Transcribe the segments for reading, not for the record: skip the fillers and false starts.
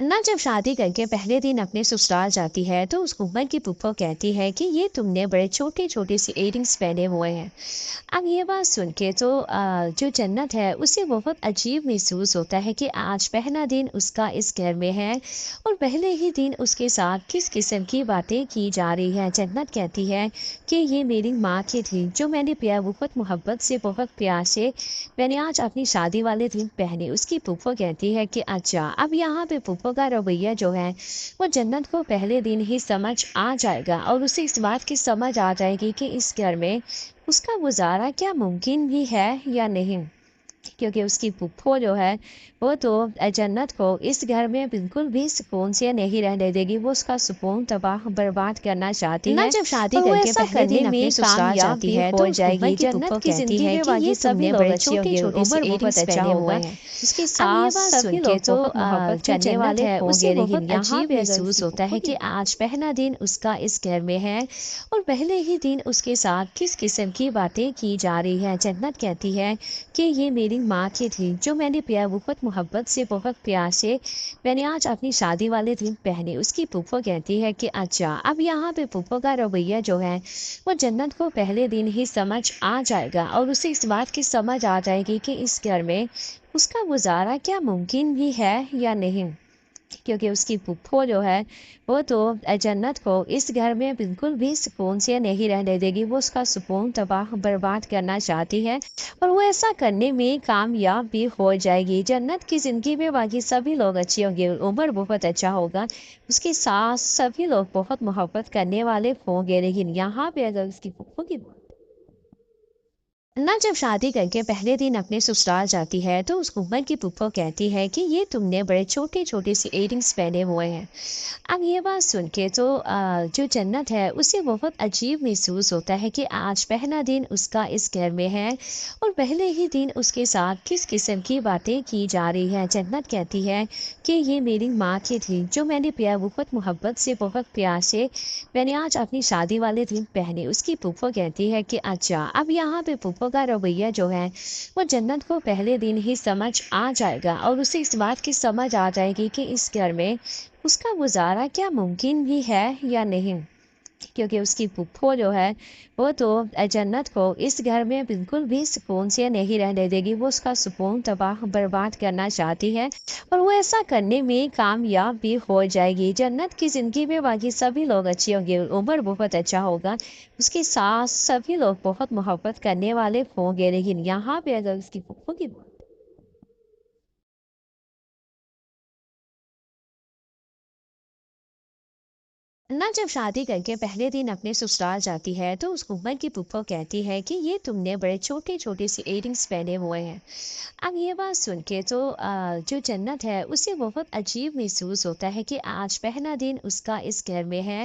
ना जब शादी करके पहले दिन अपने ससुराल जाती है तो उस उम्र की फूफो कहती है कि ये तुमने बड़े छोटे छोटे से इयररिंग्स पहने हुए हैं। अब ये बात सुन के तो जो जन्नत है उसे बहुत अजीब महसूस होता है कि आज पहला दिन उसका इस घर में है और पहले ही दिन उसके साथ किस किस्म की बातें की जा रही है। जन्नत कहती है कि ये मेरी माँ की थी जो मैंने प्यार बहुत मोहब्बत से बहुत प्यार से मैंने आज अपनी शादी वाले दिन पहने। उसकी फूफो कहती है कि अच्छा अब यहाँ पे फूफो का रवैया जो है वो जन्नत को पहले दिन ही समझ आ जाएगा और उसे इस बात की समझ आ जाएगी कि इस घर में उसका गुजारा क्या मुमकिन भी है या नहीं, क्योंकि उसकी फूफो जो है वो तो जन्नत को इस घर में बिल्कुल भी सुकून से नहीं रहने देगी। वो उसका सुकून तबाह बर्बाद करना चाहती है। जब शादी करके पहले दिन अपने ससुराल जाती है तो जाएगी जन्नत की जिंदगी है कि ये सभी बड़े छोटे छोटे से इयररिंग्स पहने हुए हैं। उसके साथ सभी लोग तो मोहब्बत करने वाले हैं। उसे बहुत अजीब महसूस होता है कि आज पहला दिन उसका इस घर में है और पहले ही दिन उसके साथ किस किस्म की बातें की जा रही है। जन्नत कहती है कि ये मेरी माँ की थी जो मैंने प्यार बहुत मोहब्बत से बहुत प्यार से मैंने आज अपनी शादी वाले दिन पहने। उसकी फूफो कहती है कि अच्छा अब यहाँ पे फूफो का रवैया जो है वो जन्नत को पहले दिन ही समझ आ जाएगा और उसे इस बात की समझ आ जाएगी कि इस घर में उसका गुजारा क्या मुमकिन भी है या नहीं, क्योंकि उसकी फूफो जो है वो तो जन्नत को इस घर में बिल्कुल भी सुकून से नहीं रहने देगी। वो उसका सुकून तबाह बर्बाद करना चाहती है और वो ऐसा करने में कामयाब भी हो जाएगी। जन्नत की ज़िंदगी में बाकी सभी लोग अच्छे होंगे, उम्र बहुत अच्छा होगा, उसके साथ सभी लोग बहुत मोहब्बत करने वाले होंगे। लेकिन यहाँ पे अगर उसकी फूफो की ना जब शादी करके पहले दिन अपने ससुराल जाती है तो उस उम्र की फूफो कहती है कि ये तुमने बड़े छोटे छोटे से इयररिंग्स पहने हुए हैं। अब ये बात सुन के तो जो जन्नत है उसे बहुत अजीब महसूस होता है कि आज पहला दिन उसका इस घर में है और पहले ही दिन उसके साथ किस किस्म की बातें की जा रही है। जन्नत कहती है कि ये मेरी माँ की थी जो मैंने प्यार बहुत मोहब्बत से बहुत प्यार से मैंने आज अपनी शादी वाले दिन पहने। उसकी फूफो कहती है कि अच्छा अब यहाँ पे फूफो का रवैया जो है वो जन्नत को पहले दिन ही समझ आ जाएगा और उसे इस बात की समझ आ जाएगी कि इस घर में उसका गुजारा क्या मुमकिन भी है या नहीं, क्योंकि उसकी फूफो जो है वो तो जन्नत को इस घर में बिल्कुल भी सुकून से नहीं रहने देगी। वो उसका सुकून तबाह बर्बाद करना चाहती है और वो ऐसा करने में कामयाब भी हो जाएगी। जन्नत की ज़िंदगी में बाकी सभी लोग अच्छे होंगे, उम्र बहुत अच्छा होगा, उसके साथ सभी लोग बहुत मोहब्बत करने वाले होंगे। लेकिन यहाँ पे अगर उसकी फूफो की ना जब शादी करके पहले दिन अपने ससुराल जाती है तो उस उम्र की फूफो कहती है कि ये तुमने बड़े छोटे छोटे से इयररिंग्स पहने हुए हैं। अब ये बात सुन के तो जो जन्नत है उसे बहुत अजीब महसूस होता है कि आज पहला दिन उसका इस घर में है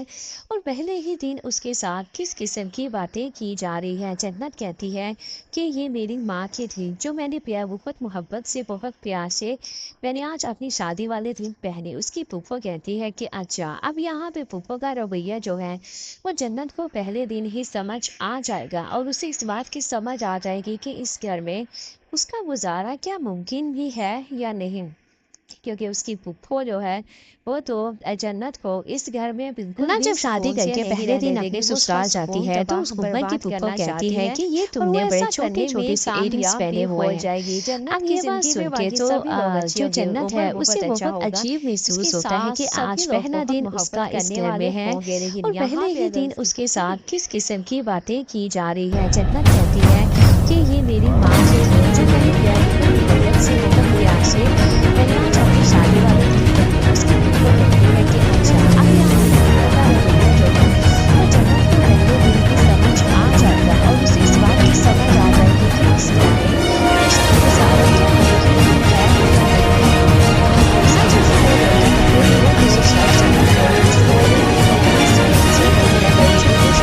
और पहले ही दिन उसके साथ किस किस्म की बातें की जा रही है। जन्नत कहती है कि ये मेरी माँ की थी जो मैंने प्यार बहुत मोहब्बत से बहुत प्यार से मैंने आज अपनी शादी वाले दिन पहने। उसकी फूफो कहती है कि अच्छा अब यहाँ पे फूफो का रवैया जो है वो जन्नत को पहले दिन ही समझ आ जाएगा और उसे इस बात की समझ आ जाएगी कि इस घर में उसका गुजारा क्या मुमकिन भी है या नहीं, क्योंकि उसकी फूफो जो है वो तो जन्नत को इस घर में बिल्कुल ना जब शादी करके पहले दिन अपने ससुराल जाती है तो उस उम्र की फूफो कहती है कि ये तुमने बड़े छोटे छोटे से इयररिंग्स पहने हुए हैं। अब ये बात सुन के तो जो जन्नत है उसे बहुत अजीब महसूस होता है कि आज पहला दिन उसका इस घर में है और पहले ही दिन उसके साथ किस किस्म की बातें की जा रही है। जन्नत कहती है कि ये मेरी माँ की थी जो मैंने प्यार मोहब्बत से बहुत प्यार से मैंने आज अपनी शादी वाले दिन पहने। उसकी फूफो कहती है कि अच्छा अब यहाँ पे फूफो का रवैया जो है वो जन्नत को पहले दिन ही समझ आ जाएगा और उसे इस बात की समझ आ जाएगी कि इस घर में उसका गुजारा क्या मुमकिन है या नहीं। सच में वो ससुराल जाती है तो पहले दिन से नहीं रहने छोटे छोटे से इयररिंग्स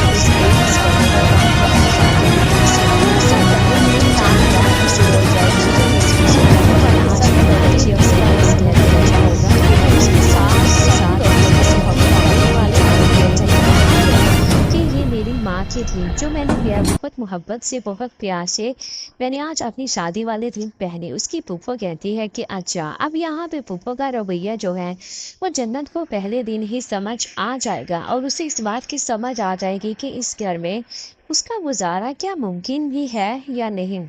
पहने और वो ऐसा करने में कामयाब उसे हो जाएगी। जब इसकी ज़िंदगी में सभी लोग अच्छे होंगे, इस घर में अच्छा होगा और उसके साथ साथ मोहब्बत करने वाले होंगे। कि ये मेरी माँ की थी जो मैंने प्यार बहुत मोहब्बत से, बहुत प्यार से मैंने आज अपनी शादी वाले दिन पहने। उसकी फूफो कहती है कि अच्छा, अब यहाँ पे फूफो का रवैया जो है वो जन्नत को पहले दिन ही समझ आ जाएगा और उसे इस बात की समझ आ जाएगी कि इस घर में उसका गुजारा क्या मुमकिन भी है या नहीं।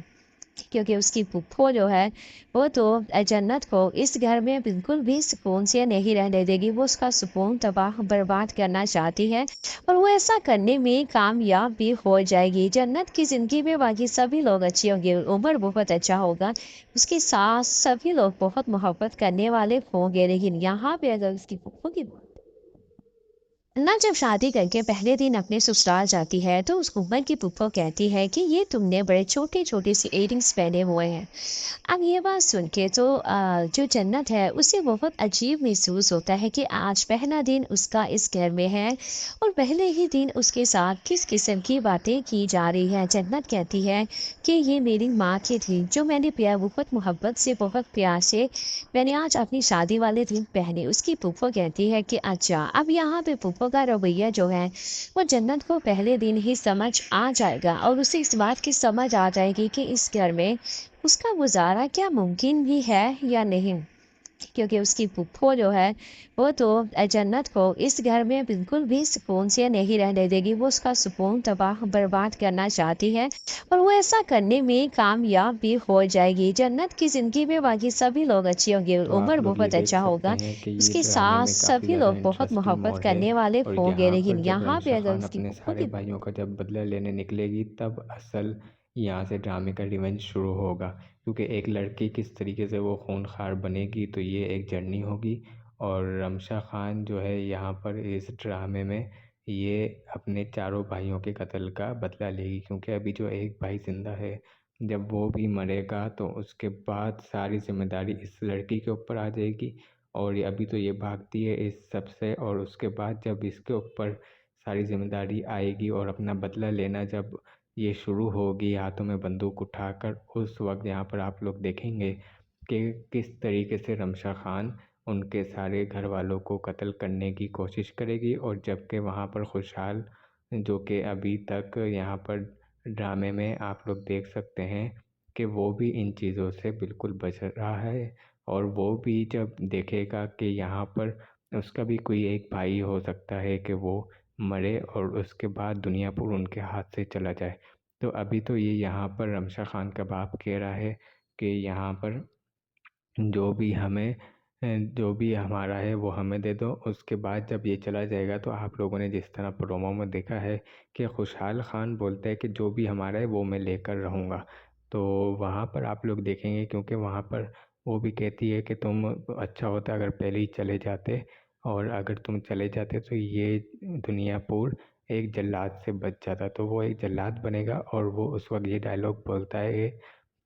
क्योंकि उसकी फूफो जो है वो तो जन्नत को इस घर में बिल्कुल भी सुकून से नहीं रहने देगी। वो उसका सुकून तबाह बर्बाद करना चाहती है और वो ऐसा करने में कामयाब भी हो जाएगी। जन्नत की ज़िंदगी में बाकी सभी लोग अच्छे होंगे, उमर बहुत अच्छा होगा, उसके साथ सभी लोग बहुत मोहब्बत करने वाले होंगे। लेकिन यहाँ पे अगर उसकी फूफो की ना जब शादी करके पहले दिन अपने ससुराल जाती है तो उस उमर की फूफो कहती है कि ये तुमने बड़े छोटे छोटे से इयरिंग्स पहने हुए हैं। अब ये बात सुन के तो जो जन्नत है उसे बहुत अजीब महसूस होता है कि आज पहला दिन उसका इस घर में है और पहले ही दिन उसके साथ किस किस्म की बातें की जा रही है। जन्नत कहती है कि ये मेरी माँ की थी जो मैंने प्यार बहुत मोहब्बत से, बहुत प्यार से मैंने आज अपनी शादी वाले दिन पहने। उसकी फूफो कहती है कि अच्छा, अब यहाँ पे फूफो का रवैया जो है वो जन्नत को पहले दिन ही समझ आ जाएगा और उसे इस बात की समझ आ जाएगी कि इस घर में उसका गुजारा क्या मुमकिन भी है या नहीं। क्योंकि उसकी फूफो जो है वो तो जन्नत को इस घर में बिल्कुल भी सुकून से नहीं रहने देगी। वो उसका सुकून तबाह बर्बाद करना चाहती है और वो ऐसा करने में कामयाब भी हो जाएगी। जन्नत की ज़िंदगी में बाकी सभी लोग अच्छे होंगे, तो आप उमर लोग ये बहुत देख अच्छा सकते होगा, हैं कि ये उसके ड्रामे साथ में काफ़ी सभी ज़्यादा लोग बहुत इंटरेस्टिंग मोहब्बत मोड़ है। करने वाले और होंगे। यहाँ लेकिन पर जब यहाँ पे रमशा अगर खान उसकी अपने फूफो सारे की भाइयों का जब बदला लेने निकलेगी तब असल यहाँ से ड्रामे का रिवेंज शुरू होगा, क्योंकि एक लड़की किस तरीके से वो खूंखार बनेगी तो ये एक जर्नी होगी। और रमशा खान जो है यहाँ पर इस ड्रामे में ये अपने चारों भाइयों के कत्ल का बदला लेगी, क्योंकि अभी जो एक भाई ज़िंदा है जब वो भी मरेगा तो उसके बाद सारी जिम्मेदारी इस लड़की के ऊपर आ जाएगी। और ये अभी तो ये भागती है इस सब से, और उसके बाद जब इसके ऊपर सारी जिम्मेदारी आएगी और अपना बदला लेना जब ये शुरू होगी हाथों में बंदूक उठाकर, उस वक्त यहाँ पर आप लोग देखेंगे कि किस तरीके से रमशा खान उनके सारे घर वालों को कत्ल करने की कोशिश करेगी। और जबकि वहाँ पर खुशहाल जो कि अभी तक यहाँ पर ड्रामे में आप लोग देख सकते हैं कि वो भी इन चीज़ों से बिल्कुल बच रहा है। और वो भी जब देखेगा कि यहाँ पर उसका भी कोई एक भाई हो सकता है कि वो मरे और उसके बाद दुनियापुर उनके हाथ से चला जाए। तो अभी तो ये यहाँ पर रमशा खान का बाप कह रहा है कि यहाँ पर जो भी हमारा है वो हमें दे दो। उसके बाद जब ये चला जाएगा तो आप लोगों ने जिस तरह प्रोमो में देखा है कि खुशहाल खान बोलता है कि जो भी हमारा है वो मैं लेकर रहूँगा। तो वहाँ पर आप लोग देखेंगे, क्योंकि वहाँ पर वो भी कहती है कि तुम अच्छा होता अगर पहले ही चले जाते, और अगर तुम चले जाते तो ये दुनियापुर एक जल्लाद से बच जाता। तो वो एक जल्लाद बनेगा और वो उस वक्त ये डायलॉग बोलता है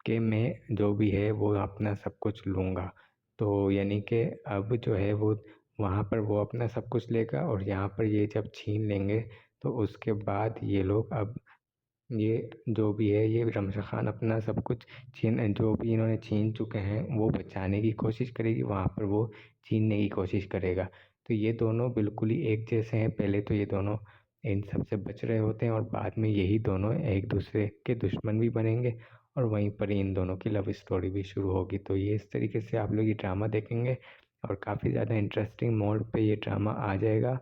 कि मैं जो भी है वो अपना सब कुछ लूँगा। तो यानी कि अब जो है वो वहाँ पर वो अपना सब कुछ लेगा और यहाँ पर ये जब छीन लेंगे तो उसके बाद ये लोग अब ये जो भी है ये रमशा खान अपना सब कुछ छीन जो भी इन्होंने छीन चुके हैं वो बचाने की कोशिश करेगी, वहाँ पर वो छीनने की कोशिश करेगा। तो ये दोनों बिल्कुल ही एक जैसे हैं। पहले तो ये दोनों इन सब से बच रहे होते हैं और बाद में यही दोनों एक दूसरे के दुश्मन भी बनेंगे और वहीं पर ही इन दोनों की लव स्टोरी भी शुरू होगी। तो ये इस तरीके से आप लोग ये ड्रामा देखेंगे और काफ़ी ज़्यादा इंटरेस्टिंग मोड पे ये ड्रामा आ जाएगा।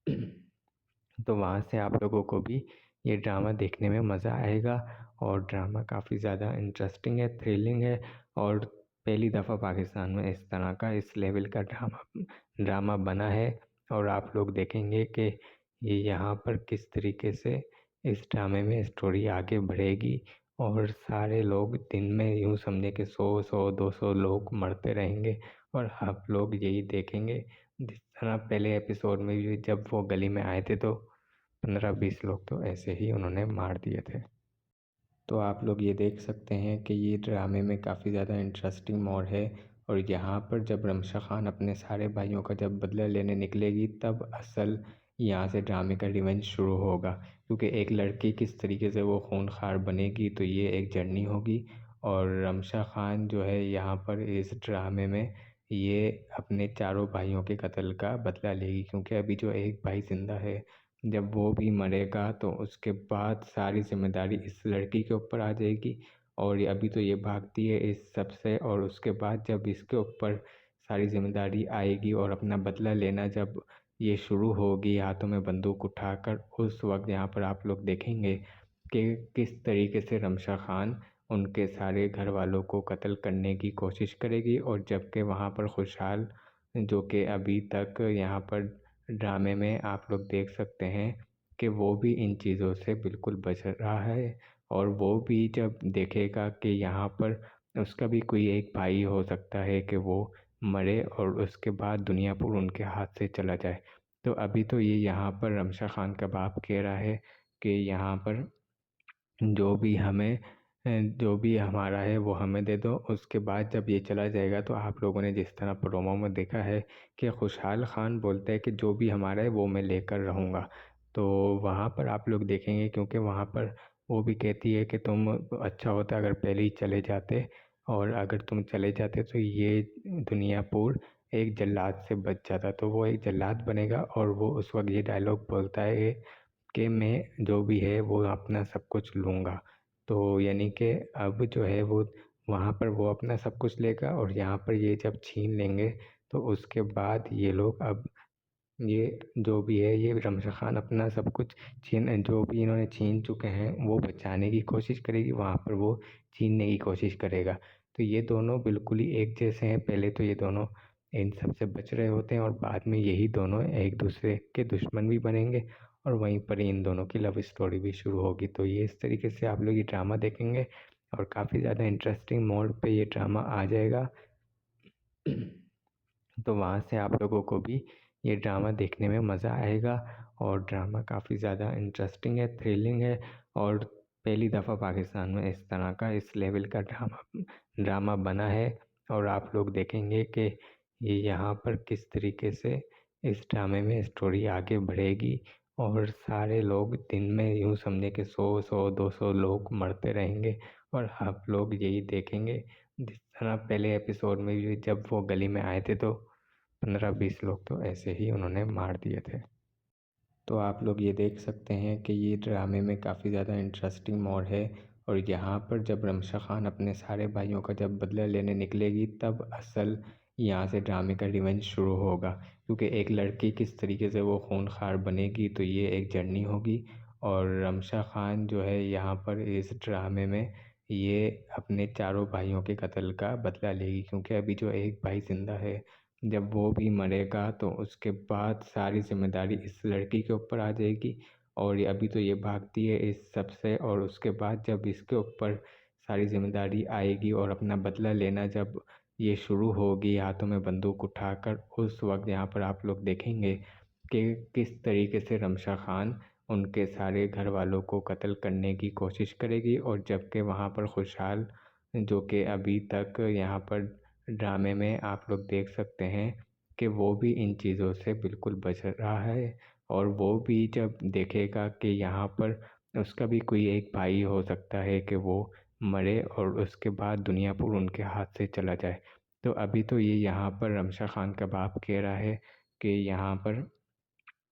तो वहाँ से आप लोगों को भी ये ड्रामा देखने में मज़ा आएगा। और ड्रामा काफ़ी ज़्यादा इंटरेस्टिंग है, थ्रिलिंग है, और पहली दफ़ा पाकिस्तान में इस तरह का इस लेवल का ड्रामा ड्रामा बना है। और आप लोग देखेंगे कि ये यहाँ पर किस तरीके से इस ड्रामे में स्टोरी आगे बढ़ेगी। और सारे लोग दिन में यूँ समझे कि 100-100-200 लोग मरते रहेंगे और आप लोग यही देखेंगे। जिस तरह पहले एपिसोड में भी जब वो गली में आए थे तो 15-20 लोग तो ऐसे ही उन्होंने मार दिए थे। तो आप लोग ये देख सकते हैं कि ये ड्रामे में काफ़ी ज़्यादा इंटरेस्टिंग मोड़ है। और यहाँ पर जब रमशा खान अपने सारे भाइयों का जब बदला लेने निकलेगी तब असल यहाँ से ड्रामे का रिवेंज शुरू होगा, क्योंकि एक लड़की किस तरीके से वो खूंखार बनेगी तो ये एक जर्नी होगी। और रमशा खान जो है यहाँ पर इस ड्रामे में ये अपने चारों भाइयों के कत्ल का बदला लेगी, क्योंकि अभी जो एक भाई ज़िंदा है जब वो भी मरेगा तो उसके बाद सारी ज़िम्मेदारी इस लड़की के ऊपर आ जाएगी। और अभी तो ये भागती है इस सब से, और उसके बाद जब इसके ऊपर सारी ज़िम्मेदारी आएगी और अपना बदला लेना जब ये शुरू होगी हाथों में बंदूक उठाकर, उस वक्त यहाँ पर आप लोग देखेंगे कि किस तरीके से रमशा खान उनके सारे घर वालों को कत्ल करने की कोशिश करेगी। और जबकि वहाँ पर खुशहाल, जो कि अभी तक यहाँ पर ड्रामे में आप लोग देख सकते हैं कि वो भी इन चीज़ों से बिल्कुल बच रहा है। और वो भी जब देखेगा कि यहाँ पर उसका भी कोई एक भाई हो सकता है कि वो मरे और उसके बाद दुनियापुर उनके हाथ से चला जाए। तो अभी तो ये यहाँ पर रमशा खान का बाप कह रहा है कि यहाँ पर जो भी हमारा है वो हमें दे दो। उसके बाद जब ये चला जाएगा तो आप लोगों ने जिस तरह प्रोमो में देखा है कि खुशहाल खान बोलता है कि जो भी हमारा है वो मैं लेकर रहूँगा। तो वहाँ पर आप लोग देखेंगे, क्योंकि वहाँ पर वो भी कहती है कि तुम अच्छा होता अगर पहले ही चले जाते, और अगर तुम चले जाते तो ये दुनियापुर एक जल्लाद से बच जाता। तो वो एक जल्लाद बनेगा और वो उस वक्त ये डायलॉग बोलता है कि मैं जो भी है वो अपना सब कुछ लूँगा। तो यानी कि अब जो है वो वहाँ पर वो अपना सब कुछ लेगा, और यहाँ पर ये जब छीन लेंगे तो उसके बाद ये लोग अब ये जो भी है ये रमशा खान अपना सब कुछ जो भी इन्होंने छीन चुके हैं वो बचाने की कोशिश करेगी, वहाँ पर वो छीनने की कोशिश करेगा। तो ये दोनों बिल्कुल ही एक जैसे हैं। पहले तो ये दोनों इन सब से बच रहे होते हैं और बाद में यही दोनों एक दूसरे के दुश्मन भी बनेंगे, और वहीं पर ही इन दोनों की लव स्टोरी भी शुरू होगी। तो ये इस तरीके से आप लोग ये ड्रामा देखेंगे और काफ़ी ज़्यादा इंटरेस्टिंग मोड पे ये ड्रामा आ जाएगा। तो वहाँ से आप लोगों को भी ये ड्रामा देखने में मज़ा आएगा। और ड्रामा काफ़ी ज़्यादा इंटरेस्टिंग है, थ्रिलिंग है, और पहली दफ़ा पाकिस्तान में इस तरह का इस लेवल का ड्रामा बना है। और आप लोग देखेंगे कि ये यहाँ पर किस तरीके से इस ड्रामे में स्टोरी आगे बढ़ेगी, और सारे लोग दिन में यूँ समझे कि 100-100-200 लोग मरते रहेंगे, और आप लोग यही देखेंगे। जिस तरह पहले एपिसोड में भी जब वो गली में आए थे तो 15-20 लोग तो ऐसे ही उन्होंने मार दिए थे। तो आप लोग ये देख सकते हैं कि ये ड्रामे में काफ़ी ज़्यादा इंटरेस्टिंग मोड़ है। और यहाँ पर जब रमशा खान अपने सारे भाइयों का जब बदला लेने निकलेगी तब असल यहाँ से ड्रामे का रिवेंज शुरू होगा, क्योंकि एक लड़की किस तरीके से वो खूंखार बनेगी तो ये एक जर्नी होगी। और रमशा खान जो है यहाँ पर इस ड्रामे में ये अपने चारों भाइयों के कत्ल का बदला लेगी, क्योंकि अभी जो एक भाई ज़िंदा है जब वो भी मरेगा तो उसके बाद सारी ज़िम्मेदारी इस लड़की के ऊपर आ जाएगी। और ये अभी तो ये भागती है इस सब से, और उसके बाद जब इसके ऊपर सारी ज़िम्मेदारी आएगी और अपना बदला लेना जब ये शुरू होगी हाथों में बंदूक उठाकर, उस वक्त यहाँ पर आप लोग देखेंगे कि किस तरीके से रमशा खान उनके सारे घर वालों को कत्ल करने की कोशिश करेगी। और जबकि वहाँ पर खुशहाल, जो कि अभी तक यहाँ पर ड्रामे में आप लोग देख सकते हैं कि वो भी इन चीज़ों से बिल्कुल बच रहा है। और वो भी जब देखेगा कि यहाँ पर उसका भी कोई एक भाई हो सकता है कि वो मरे और उसके बाद दुनियापुर उनके हाथ से चला जाए। तो अभी तो ये यहाँ पर रमशा खान का बाप कह रहा है कि यहाँ पर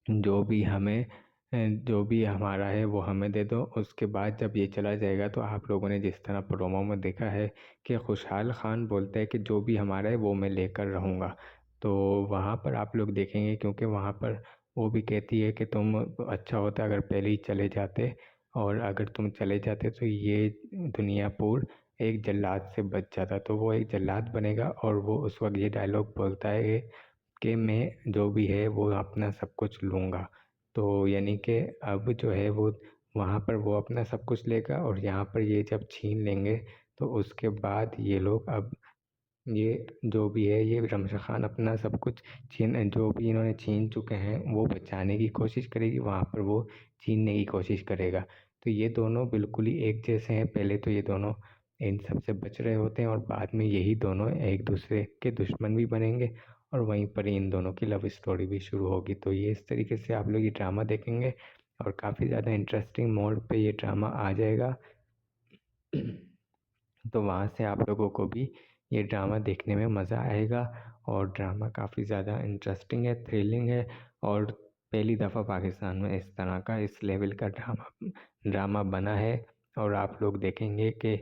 जो भी हमें जो भी हमारा है वो हमें दे दो। उसके बाद जब ये चला जाएगा तो आप लोगों ने जिस तरह प्रोमो में देखा है कि खुशहाल खान बोलता है कि जो भी हमारा है वो मैं लेकर रहूँगा। तो वहाँ पर आप लोग देखेंगे, क्योंकि वहाँ पर वो भी कहती है कि तुम अच्छा होता अगर पहले ही चले जाते, और अगर तुम चले जाते तो ये दुनियापुर एक जल्लाद से बच जाता। तो वो एक जल्लाद बनेगा, और वो उस वक्त ये डायलॉग बोलता है कि मैं जो भी है वो अपना सब कुछ लूँगा। तो यानी कि अब जो है वो वहाँ पर वो अपना सब कुछ लेगा, और यहाँ पर ये जब छीन लेंगे तो उसके बाद ये लोग अब ये जो भी है ये रमशा खान अपना सब कुछ जो भी इन्होंने छीन चुके हैं वो बचाने की कोशिश करेगी, वहाँ पर वो छीनने की कोशिश करेगा। तो ये दोनों बिल्कुल ही एक जैसे हैं। पहले तो ये दोनों इन सब से बच रहे होते हैं और बाद में यही दोनों एक दूसरे के दुश्मन भी बनेंगे, और वहीं पर ही इन दोनों की लव स्टोरी भी शुरू होगी। तो ये इस तरीके से आप लोग ये ड्रामा देखेंगे और काफ़ी ज़्यादा इंटरेस्टिंग मोड पे ये ड्रामा आ जाएगा। तो वहाँ से आप लोगों को भी ये ड्रामा देखने में मज़ा आएगा। और ड्रामा काफ़ी ज़्यादा इंटरेस्टिंग है, थ्रिलिंग है, और पहली दफ़ा पाकिस्तान में इस तरह का इस लेवल का ड्रामा बना है और आप लोग देखेंगे कि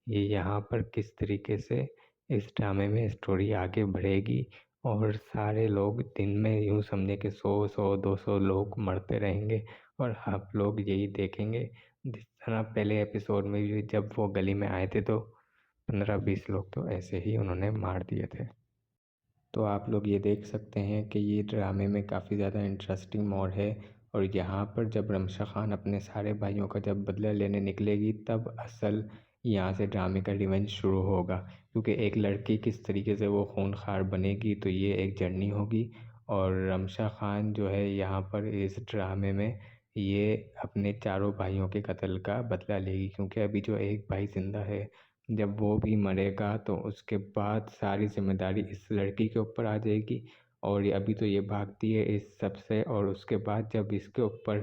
ये यहाँ पर किस तरीके से इस ड्रामे में स्टोरी आगे बढ़ेगी और सारे लोग दिन में यूँ समझे कि 100-200 लोग मरते रहेंगे और आप लोग यही देखेंगे। जिस तरह पहले एपिसोड में भी जब वो गली में आए थे तो 15-20 लोग तो ऐसे ही उन्होंने मार दिए थे। तो आप लोग ये देख सकते हैं कि ये ड्रामे में काफ़ी ज़्यादा इंटरेस्टिंग मोड़ है और यहाँ पर जब रमशा खान अपने सारे भाइयों का जब बदला लेने निकलेगी तब असल यहाँ से ड्रामे का रिवेंज शुरू होगा, क्योंकि एक लड़की किस तरीके से वो खूनखार बनेगी तो ये एक जर्नी होगी। और रमशा खान जो है यहाँ पर इस ड्रामे में ये अपने चारों भाइयों के कत्ल का बदला लेगी, क्योंकि अभी जो एक भाई ज़िंदा है जब वो भी मरेगा तो उसके बाद सारी ज़िम्मेदारी इस लड़की के ऊपर आ जाएगी। और ये अभी तो ये भागती है इस सब से और उसके बाद जब इसके ऊपर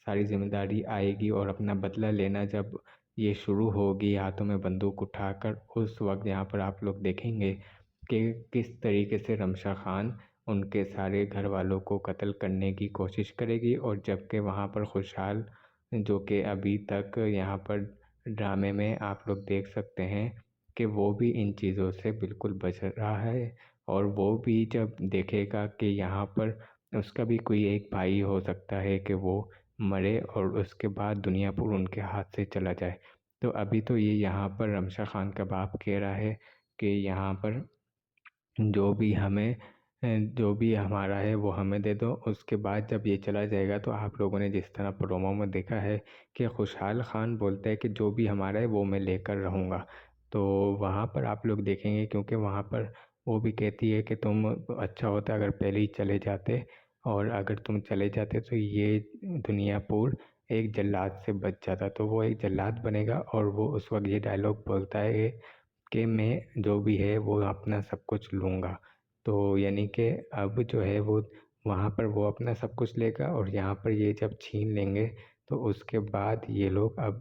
सारी ज़िम्मेदारी आएगी और अपना बदला लेना जब ये शुरू होगी हाथों में बंदूक उठाकर, उस वक्त यहाँ पर आप लोग देखेंगे कि किस तरीके से रमशा खान उनके सारे घर वालों को कत्ल करने की कोशिश करेगी। और जबकि वहाँ पर खुशहाल जो कि अभी तक यहाँ पर ड्रामे में आप लोग देख सकते हैं कि वो भी इन चीज़ों से बिल्कुल बच रहा है और वो भी जब देखेगा कि यहाँ पर उसका भी कोई एक भाई हो सकता है कि वो मरे और उसके बाद दुनिया पूरी उनके हाथ से चला जाए। तो अभी तो ये यहाँ पर रमशा खान का बाप कह रहा है कि यहाँ पर जो भी हमारा है वो हमें दे दो। उसके बाद जब ये चला जाएगा तो आप लोगों ने जिस तरह प्रोमो में देखा है कि खुशहाल खान बोलता है कि जो भी हमारा है वो मैं लेकर रहूँगा। तो वहाँ पर आप लोग देखेंगे, क्योंकि वहाँ पर वो भी कहती है कि तुम अच्छा होता अगर पहले ही चले जाते और अगर तुम चले जाते तो ये दुनियापुर एक जल्लाद से बच जाता। तो वो एक जल्लाद बनेगा और वो उस वक्त ये डायलॉग बोलता है कि मैं जो भी है वो अपना सब कुछ लूँगा। तो यानी कि अब जो है वो वहाँ पर वो अपना सब कुछ लेगा और यहाँ पर ये जब छीन लेंगे तो उसके बाद ये लोग अब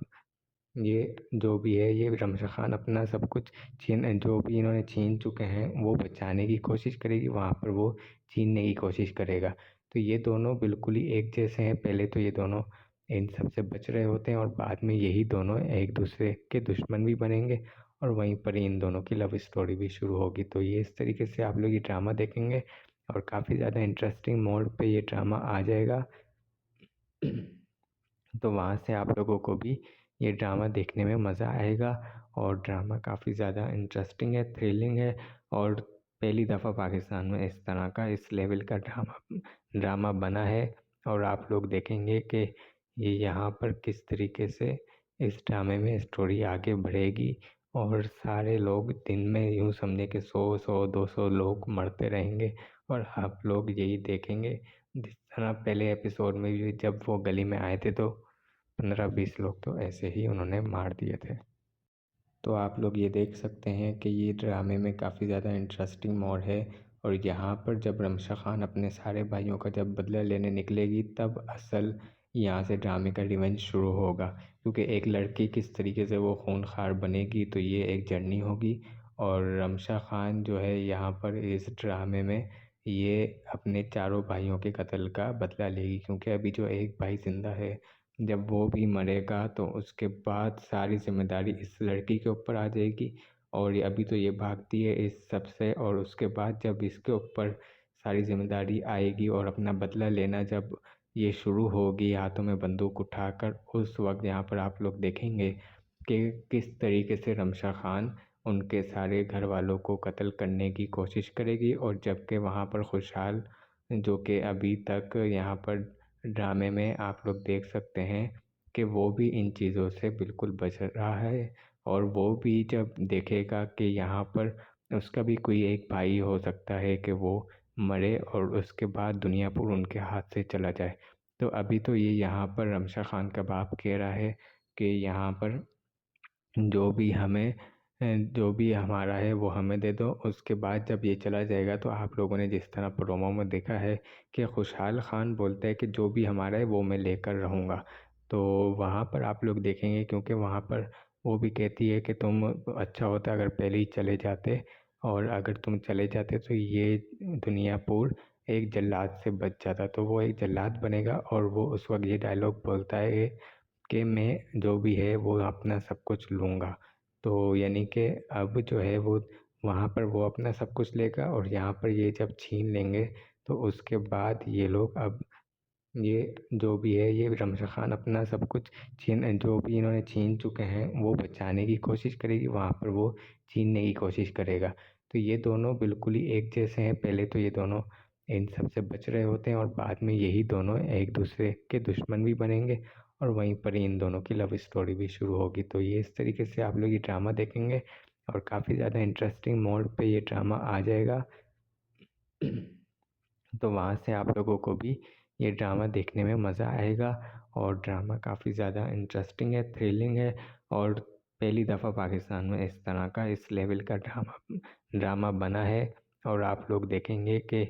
ये जो भी है ये रमशा खान अपना सब कुछ जो भी इन्होंने छीन चुके हैं वो बचाने की कोशिश करेगी, वहाँ पर वो छीनने की कोशिश करेगा। तो ये दोनों बिल्कुल ही एक जैसे हैं। पहले तो ये दोनों इन सब से बच रहे होते हैं और बाद में यही दोनों एक दूसरे के दुश्मन भी बनेंगे और वहीं पर इन दोनों की लव स्टोरी भी शुरू होगी। तो ये इस तरीके से आप लोग ये ड्रामा देखेंगे और काफ़ी ज़्यादा इंटरेस्टिंग मोड पे ये ड्रामा आ जाएगा। तो वहाँ से आप लोगों को भी ये ड्रामा देखने में मज़ा आएगा और ड्रामा काफ़ी ज़्यादा इंटरेस्टिंग है, थ्रिलिंग है और पहली दफ़ा पाकिस्तान में इस तरह का इस लेवल का ड्रामा बना है और आप लोग देखेंगे कि ये यहाँ पर किस तरीके से इस ड्रामे में स्टोरी आगे बढ़ेगी और सारे लोग दिन में यूँ समझे कि 100-200 लोग मरते रहेंगे और आप लोग यही देखेंगे। जिस तरह पहले एपिसोड में भी जब वो गली में आए थे तो 15-20 लोग तो ऐसे ही उन्होंने मार दिए थे। तो आप लोग ये देख सकते हैं कि ये ड्रामे में काफ़ी ज़्यादा इंटरेस्टिंग मोड़ है और यहाँ पर जब रमशा खान अपने सारे भाइयों का जब बदला लेने निकलेगी तब असल यहाँ से ड्रामे का रिवेंज शुरू होगा, क्योंकि एक लड़की किस तरीके से वो खूनखार बनेगी तो ये एक जर्नी होगी। और रमशा खान जो है यहाँ पर इस ड्रामे में ये अपने चारों भाइयों के कत्ल का बदला लेगी, क्योंकि अभी जो एक भाई ज़िंदा है जब वो भी मरेगा तो उसके बाद सारी ज़िम्मेदारी इस लड़की के ऊपर आ जाएगी। और ये अभी तो ये भागती है इस सब से और उसके बाद जब इसके ऊपर सारी ज़िम्मेदारी आएगी और अपना बदला लेना जब ये शुरू होगी हाथों में बंदूक उठाकर, उस वक्त यहाँ पर आप लोग देखेंगे कि किस तरीके से रमशा खान उनके सारे घर वालों को कत्ल करने की कोशिश करेगी। और जबकि वहाँ पर खुशहाल जो कि अभी तक यहाँ पर ड्रामे में आप लोग देख सकते हैं कि वो भी इन चीज़ों से बिल्कुल बच रहा है और वो भी जब देखेगा कि यहाँ पर उसका भी कोई एक भाई हो सकता है कि वो मरे और उसके बाद दुनिया पूरी उनके हाथ से चला जाए। तो अभी तो ये यहाँ पर रमशा खान का बाप कह रहा है कि यहाँ पर जो भी हमारा है वो हमें दे दो। उसके बाद जब ये चला जाएगा तो आप लोगों ने जिस तरह प्रोमो में देखा है कि खुशहाल खान बोलता है कि जो भी हमारा है वो मैं लेकर रहूँगा। तो वहाँ पर आप लोग देखेंगे, क्योंकि वहाँ पर वो भी कहती है कि तुम अच्छा होता अगर पहले ही चले जाते और अगर तुम चले जाते तो ये दुनियापुर एक जल्लाद से बच जाता तो वो एक जल्लाद बनेगा और वो उस वक्त ये डायलॉग बोलता है कि मैं जो भी है वो अपना सब कुछ लूँगा। तो यानी कि अब जो है वो वहाँ पर वो अपना सब कुछ लेगा और यहाँ पर ये जब छीन लेंगे तो उसके बाद ये लोग अब ये जो भी है ये रमशा खान अपना सब कुछ जो भी इन्होंने छीन चुके हैं वो बचाने की कोशिश करेगी, वहाँ पर वो छीनने की कोशिश करेगा। तो ये दोनों बिल्कुल ही एक जैसे हैं, पहले तो ये दोनों इन सब से बच रहे होते हैं और बाद में यही दोनों एक दूसरे के दुश्मन भी बनेंगे और वहीं पर इन दोनों की लव स्टोरी भी शुरू होगी। तो ये इस तरीके से आप लोग ये ड्रामा देखेंगे और काफ़ी ज़्यादा इंटरेस्टिंग मोड पे ये ड्रामा आ जाएगा। तो वहाँ से आप लोगों को भी ये ड्रामा देखने में मज़ा आएगा और ड्रामा काफ़ी ज़्यादा इंटरेस्टिंग है, थ्रिलिंग है और पहली दफ़ा पाकिस्तान में इस तरह का इस लेवल का ड्रामा बना है। और आप लोग देखेंगे कि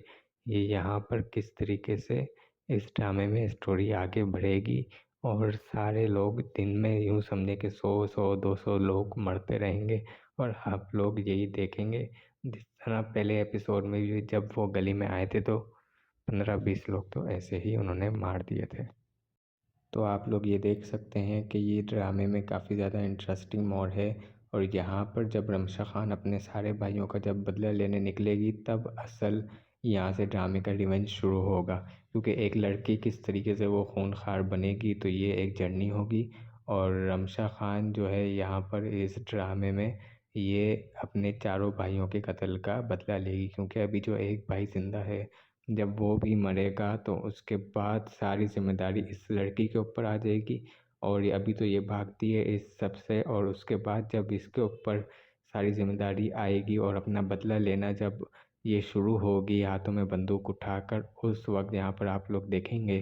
ये यहाँ पर किस तरीके से इस ड्रामे में स्टोरी आगे बढ़ेगी और सारे लोग दिन में यूँ समझे कि 100-200 लोग मरते रहेंगे और आप लोग यही देखेंगे। जिस तरह पहले एपिसोड में भी जब वो गली में आए थे तो 15-20 लोग तो ऐसे ही उन्होंने मार दिए थे। तो आप लोग ये देख सकते हैं कि ये ड्रामे में काफ़ी ज़्यादा इंटरेस्टिंग मोड़ है और यहाँ पर जब रमशा खान अपने सारे भाइयों का जब बदला लेने निकलेगी तब असल यहाँ से ड्रामे का रिवेंज शुरू होगा, क्योंकि एक लड़की किस तरीके से वो खूंखार बनेगी तो ये एक जर्नी होगी। और रमशा खान जो है यहाँ पर इस ड्रामे में ये अपने चारों भाइयों के कत्ल का बदला लेगी, क्योंकि अभी जो एक भाई ज़िंदा है जब वो भी मरेगा तो उसके बाद सारी ज़िम्मेदारी इस लड़की के ऊपर आ जाएगी। और ये अभी तो ये भागती है इस सब से और उसके बाद जब इसके ऊपर सारी ज़िम्मेदारी आएगी और अपना बदला लेना जब ये शुरू होगी हाथों में बंदूक उठाकर, उस वक्त यहाँ पर आप लोग देखेंगे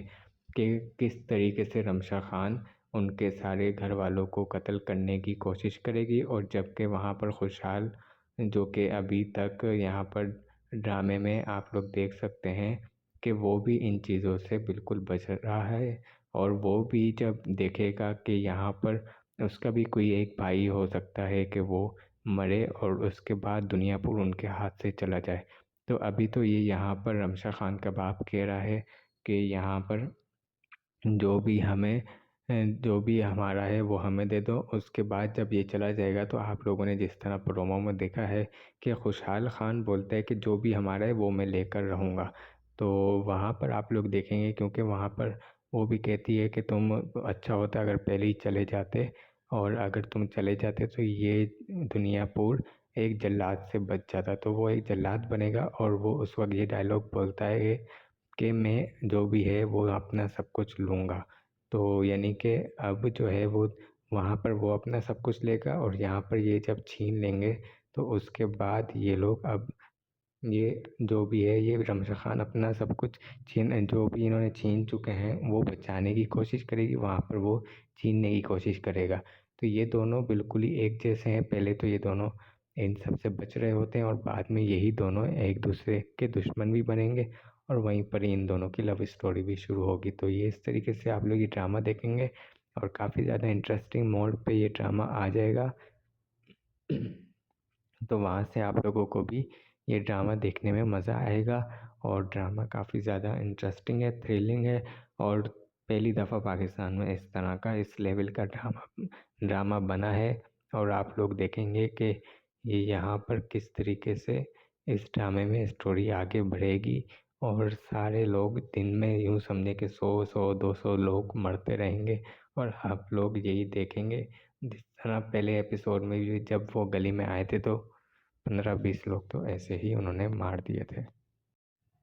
कि किस तरीके से रमशा खान उनके सारे घर वालों को कत्ल करने की कोशिश करेगी और जबकि वहाँ पर खुशहाल जो कि अभी तक यहाँ पर ड्रामे में आप लोग देख सकते हैं कि वो भी इन चीज़ों से बिल्कुल बच रहा है और वो भी जब देखेगा कि यहाँ पर उसका भी कोई एक भाई हो सकता है कि वो मरे और उसके बाद दुनिया पूरी उनके हाथ से चला जाए। तो अभी तो ये यहाँ पर रमशा खान का बाप कह रहा है कि यहाँ पर जो भी हमें जो भी हमारा है वो हमें दे दो। उसके बाद जब ये चला जाएगा तो आप लोगों ने जिस तरह प्रोमो में देखा है कि खुशहाल खान बोलता है कि जो भी हमारा है वो मैं लेकर रहूँगा। तो वहाँ पर आप लोग देखेंगे, क्योंकि वहाँ पर वो भी कहती है कि तुम अच्छा होता अगर पहले ही चले जाते और अगर तुम चले जाते तो ये दुनियापुर एक जल्लाद से बच जाता। तो वो एक जल्लाद बनेगा और वो उस वक्त ये डायलॉग बोलता है कि मैं जो भी है वो अपना सब कुछ लूँगा। तो यानी कि अब जो है वो वहाँ पर वो अपना सब कुछ लेगा और यहाँ पर ये जब छीन लेंगे तो उसके बाद ये लोग अब ये जो भी है ये रमशा खान अपना सब कुछ जो भी इन्होंने छीन चुके हैं वो बचाने की कोशिश करेगी, वहाँ पर वो छीनने की कोशिश करेगा। तो ये दोनों बिल्कुल ही एक जैसे हैं, पहले तो ये दोनों इन सब से बच रहे होते हैं और बाद में यही दोनों एक दूसरे के दुश्मन भी बनेंगे और वहीं पर इन दोनों की लव स्टोरी भी शुरू होगी। तो ये इस तरीके से आप लोग ये ड्रामा देखेंगे और काफ़ी ज़्यादा इंटरेस्टिंग मोड पे ये ड्रामा आ जाएगा। तो वहाँ से आप लोगों को भी ये ड्रामा देखने में मज़ा आएगा और ड्रामा काफ़ी ज़्यादा इंटरेस्टिंग है, थ्रिलिंग है और पहली दफ़ा पाकिस्तान में इस तरह का इस लेवल का ड्रामा बना है। और आप लोग देखेंगे कि ये यहाँ पर किस तरीके से इस ड्रामे में स्टोरी आगे बढ़ेगी और सारे लोग दिन में यूँ समझे कि 100-200 लोग मरते रहेंगे और आप लोग यही देखेंगे। जिस तरह पहले एपिसोड में भी जब वो गली में आए थे तो 15-20 लोग तो ऐसे ही उन्होंने मार दिए थे।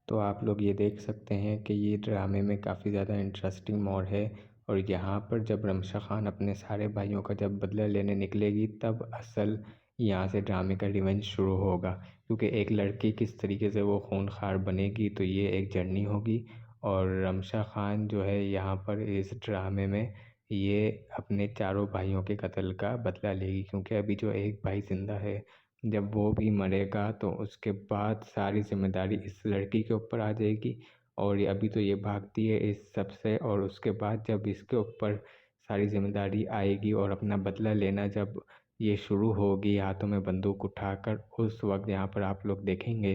तो आप लोग ये देख सकते हैं कि ये ड्रामे में काफ़ी ज़्यादा इंटरेस्टिंग मोड़ है और यहाँ पर जब रमशा खान अपने सारे भाइयों का जब बदला लेने निकलेगी तब असल यहाँ से ड्रामे का रिवेंज शुरू होगा, क्योंकि एक लड़की किस तरीके से वो खूंखार बनेगी तो ये एक जर्नी होगी। और रमशा खान जो है यहाँ पर इस ड्रामे में ये अपने चारों भाइयों के कत्ल का बदला लेगी, क्योंकि अभी जो एक भाई ज़िंदा है जब वो भी मरेगा तो उसके बाद सारी ज़िम्मेदारी इस लड़की के ऊपर आ जाएगी। और ये अभी तो ये भागती है इस सब से और उसके बाद जब इसके ऊपर सारी ज़िम्मेदारी आएगी और अपना बदला लेना जब ये शुरू होगी हाथों में बंदूक उठाकर, उस वक्त यहाँ पर आप लोग देखेंगे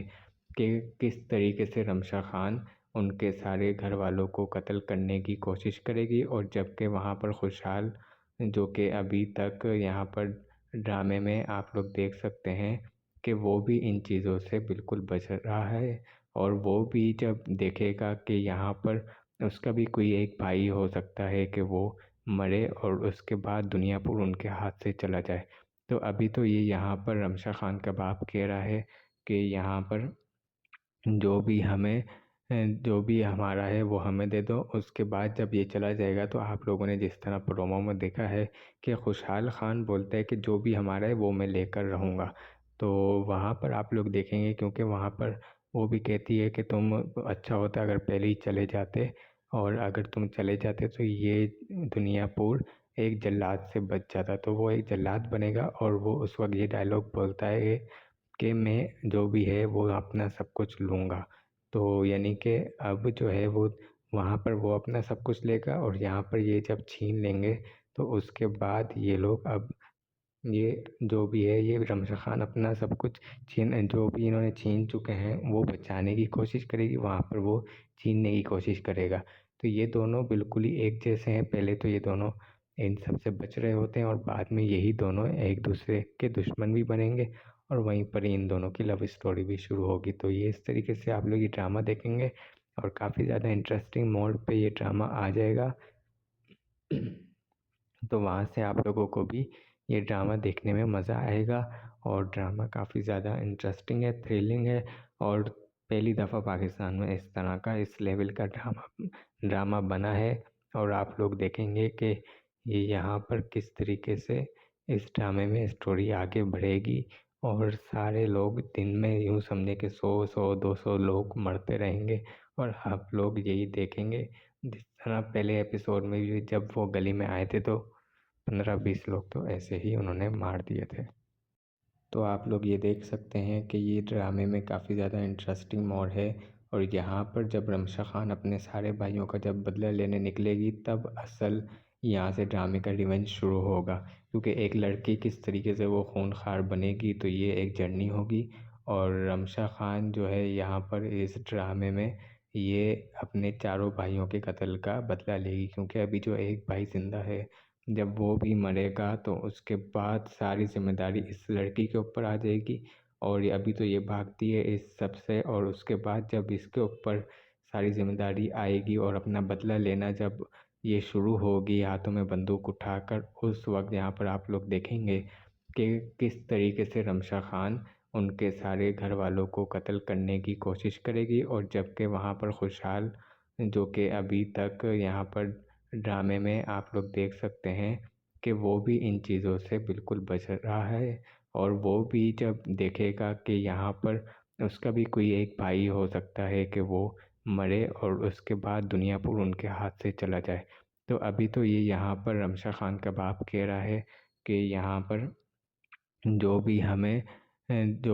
कि किस तरीके से रमशा खान उनके सारे घर वालों को कत्ल करने की कोशिश करेगी, और जबकि वहाँ पर खुशहाल जो कि अभी तक यहाँ पर ड्रामे में आप लोग देख सकते हैं कि वो भी इन चीज़ों से बिल्कुल बच रहा है। और वो भी जब देखेगा कि यहाँ पर उसका भी कोई एक भाई हो सकता है कि वो मरे और उसके बाद दुनिया पूरी उनके हाथ से चला जाए। तो अभी तो ये यहाँ पर रमशा खान का बाप कह रहा है कि यहाँ पर जो भी हमारा है वो हमें दे दो। उसके बाद जब ये चला जाएगा तो आप लोगों ने जिस तरह प्रोमो में देखा है कि खुशहाल खान बोलता है कि जो भी हमारा है वो मैं लेकर रहूँगा। तो वहाँ पर आप लोग देखेंगे, क्योंकि वहाँ पर वो भी कहती है कि तुम अच्छा होता अगर पहले ही चले जाते, और अगर तुम चले जाते तो ये दुनियापुर एक जल्लाद से बच जाता। तो वो एक जल्लाद बनेगा और वो उस वक्त ये डायलॉग बोलता है कि मैं जो भी है वो अपना सब कुछ लूँगा। तो यानी कि अब जो है वो वहाँ पर वो अपना सब कुछ लेगा, और यहाँ पर ये जब छीन लेंगे तो उसके बाद ये लोग अब ये जो भी है ये रमशा खान अपना सब कुछ जो भी इन्होंने छीन चुके हैं वो बचाने की कोशिश करेगी, वहाँ पर वो छीनने की कोशिश करेगा। तो ये दोनों बिल्कुल ही एक जैसे हैं। पहले तो ये दोनों इन सब से बच रहे होते हैं और बाद में यही दोनों एक दूसरे के दुश्मन भी बनेंगे, और वहीं पर इन दोनों की लव स्टोरी भी शुरू होगी। तो ये इस तरीके से आप लोग ये ड्रामा देखेंगे और काफ़ी ज़्यादा इंटरेस्टिंग मोड पे ये ड्रामा आ जाएगा। तो वहाँ से आप लोगों को भी ये ड्रामा देखने में मज़ा आएगा, और ड्रामा काफ़ी ज़्यादा इंटरेस्टिंग है, थ्रिलिंग है, और पहली दफ़ा पाकिस्तान में इस तरह का इस लेवल का ड्रामा बना है। और आप लोग देखेंगे कि ये यहाँ पर किस तरीके से इस ड्रामे में स्टोरी आगे बढ़ेगी, और सारे लोग दिन में यूँ समझे कि 100-100-200 लोग मरते रहेंगे, और आप लोग यही देखेंगे जिस तरह पहले एपिसोड में भी जब वो गली में आए थे तो 15-20 लोग तो ऐसे ही उन्होंने मार दिए थे। तो आप लोग ये देख सकते हैं कि ये ड्रामे में काफ़ी ज़्यादा इंटरेस्टिंग मोड़ है, और यहाँ पर जब रमशा खान अपने सारे भाइयों का जब बदला लेने निकलेगी तब असल यहाँ से ड्रामे का रिवेंज शुरू होगा, क्योंकि एक लड़की किस तरीके से वो खूंखार बनेगी तो ये एक जर्नी होगी। और रमशा खान जो है यहाँ पर इस ड्रामे में ये अपने चारों भाइयों के कत्ल का बदला लेगी, क्योंकि अभी जो एक भाई ज़िंदा है जब वो भी मरेगा तो उसके बाद सारी जिम्मेदारी इस लड़की के ऊपर आ जाएगी। और अभी तो ये भागती है इस सब से, और उसके बाद जब इसके ऊपर सारी जिम्मेदारी आएगी और अपना बदला लेना जब ये शुरू होगी हाथों में बंदूक उठाकर, उस वक्त यहाँ पर आप लोग देखेंगे कि किस तरीके से रमशा खान उनके सारे घर वालों को कत्ल करने की कोशिश करेगी, और जबकि वहाँ पर खुशहाल जो कि अभी तक यहाँ पर ड्रामे में आप लोग देख सकते हैं कि वो भी इन चीज़ों से बिल्कुल बच रहा है। और वो भी जब देखेगा कि यहाँ पर उसका भी कोई एक भाई हो सकता है कि वो मरे और उसके बाद दुनिया पूरी उनके हाथ से चला जाए। तो अभी तो ये यहाँ पर रमशा खान का बाप कह रहा है कि यहाँ पर जो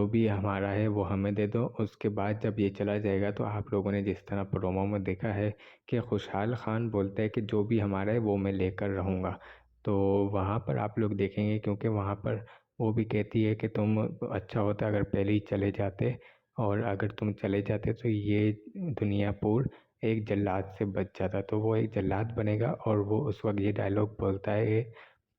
भी हमारा है वो हमें दे दो। उसके बाद जब ये चला जाएगा तो आप लोगों ने जिस तरह प्रोमो में देखा है कि खुशहाल खान बोलता है कि जो भी हमारा है वो मैं लेकर रहूँगा। तो वहाँ पर आप लोग देखेंगे, क्योंकि वहाँ पर वो भी कहती है कि तुम अच्छा होता अगर पहले ही चले जाते, और अगर तुम चले जाते तो ये दुनियापुर एक जल्लाद से बच जाता। तो वो एक जल्लाद बनेगा, और वो उस वक्त ये डायलॉग बोलता है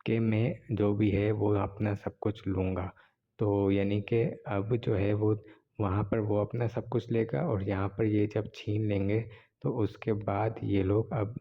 कि मैं जो भी है वो अपना सब कुछ लूँगा। तो यानी कि अब जो है वो वहाँ पर वो अपना सब कुछ लेगा, और यहाँ पर ये जब छीन लेंगे तो उसके बाद ये लोग अब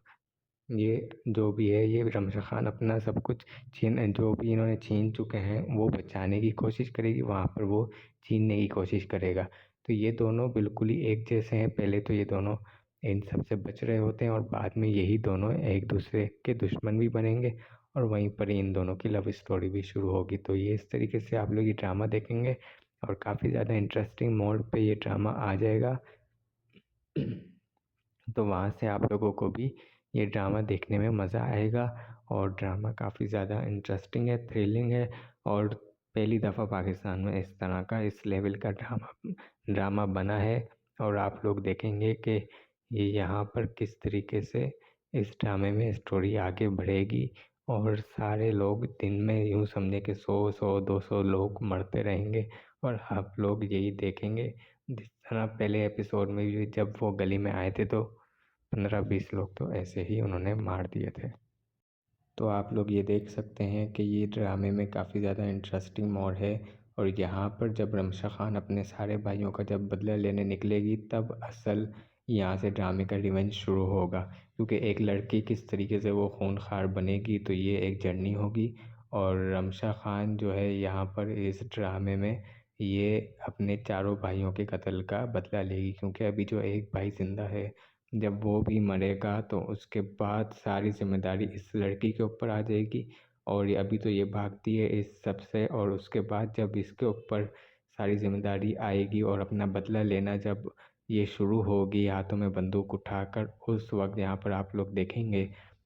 ये जो भी है ये रमशा खान अपना सब कुछ जो भी इन्होंने छीन चुके हैं वो बचाने की कोशिश करेगी, वहाँ पर वो छीनने की कोशिश करेगा। तो ये दोनों बिल्कुल ही एक जैसे हैं। पहले तो ये दोनों इन सब से बच रहे होते हैं और बाद में यही दोनों एक दूसरे के दुश्मन भी बनेंगे, और वहीं पर इन दोनों की लव स्टोरी भी शुरू होगी। तो ये इस तरीके से आप लोग ये ड्रामा देखेंगे और काफ़ी ज़्यादा इंटरेस्टिंग मोड पे ये ड्रामा आ जाएगा। तो वहाँ से आप लोगों को भी ये ड्रामा देखने में मज़ा आएगा, और ड्रामा काफ़ी ज़्यादा इंटरेस्टिंग है, थ्रिलिंग है, और पहली दफ़ा पाकिस्तान में इस तरह का इस लेवल का ड्रामा बना है। और आप लोग देखेंगे कि ये यहाँ पर किस तरीके से इस ड्रामे में स्टोरी आगे बढ़ेगी, और सारे लोग दिन में यूँ समझे कि 100-100-200 लोग मरते रहेंगे, और आप लोग यही देखेंगे जिस तरह पहले एपिसोड में भी जब वो गली में आए थे तो 15-20 लोग तो ऐसे ही उन्होंने मार दिए थे। तो आप लोग ये देख सकते हैं कि ये ड्रामे में काफ़ी ज़्यादा इंटरेस्टिंग मोड़ है। और यहाँ पर जब रमशा खान अपने सारे भाइयों का जब बदला लेने निकलेगी तब असल यहाँ से ड्रामे का रिवेंज शुरू होगा, क्योंकि एक लड़की किस तरीके से वो खूनखार बनेगी तो ये एक जर्नी होगी। और रमशा खान जो है यहाँ पर इस ड्रामे में ये अपने चारों भाइयों के कत्ल का बदला लेगी, क्योंकि अभी जो एक भाई ज़िंदा है, जब वो भी मरेगा तो उसके बाद सारी जिम्मेदारी इस लड़की के ऊपर आ जाएगी। और अभी तो ये भागती है इस सब से, और उसके बाद जब इसके ऊपर सारी जिम्मेदारी आएगी और अपना बदला लेना जब ये शुरू होगी हाथों में बंदूक उठाकर, उस वक्त यहाँ पर आप लोग देखेंगे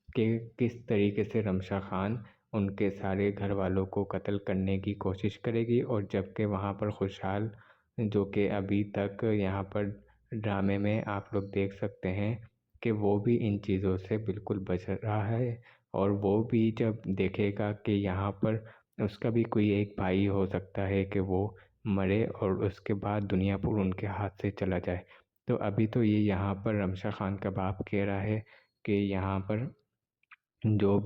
कि किस तरीके से रमशा खान उनके सारे घर वालों को कत्ल करने की कोशिश करेगी। और जबकि वहाँ पर खुशहाल, जो कि अभी तक यहाँ पर ड्रामे में आप लोग देख सकते हैं कि वो भी इन चीज़ों से बिल्कुल बच रहा है। और वो भी जब देखेगा कि यहाँ पर उसका भी कोई एक भाई हो सकता है कि वो मरे और उसके बाद दुनिया पूरा उनके हाथ से चला जाए। तो अभी तो ये यहाँ पर रमशा खान का बाप कह रहा है कि यहाँ पर जो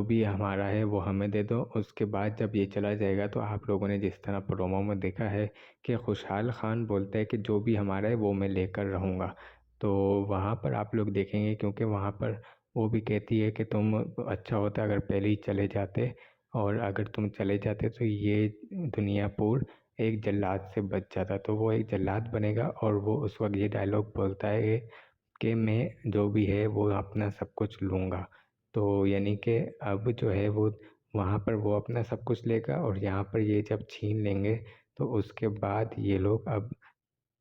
भी हमारा है वो हमें दे दो। उसके बाद जब ये चला जाएगा तो आप लोगों ने जिस तरह प्रोमो में देखा है कि खुशहाल खान बोलता है कि जो भी हमारा है वो मैं लेकर रहूँगा। तो वहाँ पर आप लोग देखेंगे, क्योंकि वहाँ पर वो भी कहती है कि तुम अच्छा होता अगर पहले ही चले जाते, और अगर तुम चले जाते तो ये दुनियापुर एक जल्लाद से बच जाता। तो वो एक जल्लाद बनेगा और वो उस वक्त ये डायलॉग बोलता है कि मैं जो भी है वो अपना सब कुछ लूँगा। तो यानी कि अब जो है वो वहाँ पर वो अपना सब कुछ लेगा, और यहाँ पर ये जब छीन लेंगे तो उसके बाद ये लोग अब